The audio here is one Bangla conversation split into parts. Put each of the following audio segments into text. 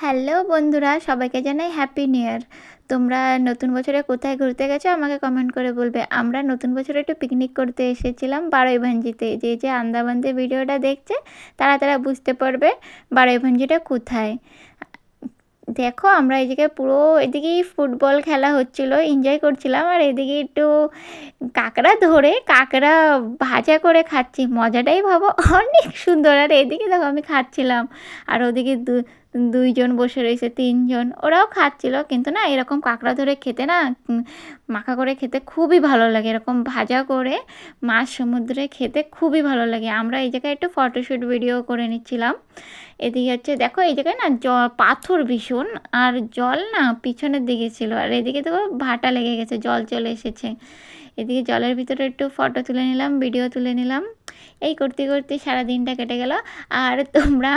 হ্যালো বন্ধুরা, সবাইকে জানাই হ্যাপি নিউ ইয়ার। তোমরা নতুন বছরে কোথায় ঘুরতে গেছো আমাকে কমেন্ট করে বলবে। আমরা নতুন বছরে একটু পিকনিক করতে এসেছিলাম বারুইভাঞ্জিতে। যে আন্দামানতে ভিডিওটা দেখছে তারা বুঝতে পারবে বারুইভাঞ্জিটা কোথায়। দেখো আমরা এই জায়গায় পুরো এদিকেই ফুটবল খেলা হচ্ছিল, এনজয় করছিলাম, আর এদিকে একটু কাঁকড়া ধরে কাঁকড়া ভাজা করে খাচ্ছি। মজাটাই ভাবো, অনেক সুন্দর। আর এদিকে দেখো আমি খাচ্ছিলাম, আর ওদিকে দুইজন বসে রয়েছে, তিনজন, ওরাও খাচ্ছিল। কিন্তু না, এরকম কাঁকড়া ধরে খেতে না, মাখা করে খেতে খুবই ভালো লাগে। এরকম ভাজা করে মাছ সমুদ্রে খেতে খুবই ভালো লাগে। আমরা এই জায়গায় একটু ফটোশ্যুট ভিডিও করে নিচ্ছিলাম। এদিকে হচ্ছে দেখো, এই জায়গায় না পাথর ভীষণ, আর জল না পিছনের দিকে ছিল, আর এদিকে দেখো ভাটা লেগে গেছে, জল চলে এসেছে। এদিকে জলের ভিতরে একটু ফটো তুলে নিলাম, ভিডিও তুলে নিলাম। এই করতে করতে সারা দিনটা কেটে গেল। আর তোমরা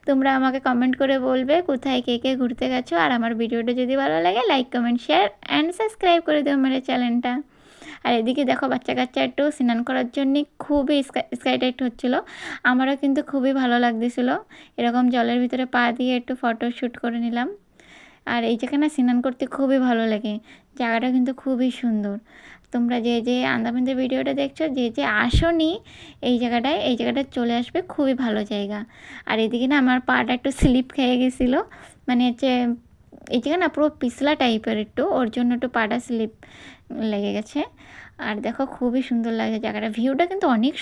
তোমরা আমাকে কমেন্ট করে বলবে কোথায় কে কে ঘুরতে গেছো। আর আমার ভিডিওটা যদি ভালো লাগে, like comment share and subscribe করে দিও আমার চ্যানেলটা। আর এদিকে দেখো বাচ্চা কাচ্চা একটু স্নান করার জন্যে খুবই এক্সাইটেড হচ্ছিলো। আমারও কিন্তু খুবই ভালো লাগতেছিলো। এরকম জলের ভিতরে পা দিয়ে একটু ফটো শ্যুট করে নিলাম। আর এই জায়গায় না স্নান করতে খুবই ভালো লাগে, জায়গাটা কিন্তু খুবই সুন্দর। তোমরা যে আন্দামানদের ভিডিওটা দেখছো, যে আসোনি এই জায়গাটায় চলে আসবে, খুবই ভালো জায়গা। আর এদিকে না আমার পাটা একটু স্লিপ খেয়ে গেছিলো, মানে হচ্ছে এই জায়গা না পুরো পিছলা টাইপের, একটু ওর জন্য একটু পাটা স্লিপ লেগে গেছে। আর দেখো খুবই সুন্দর লাগে জায়গাটা, ভিউটা কিন্তু অনেক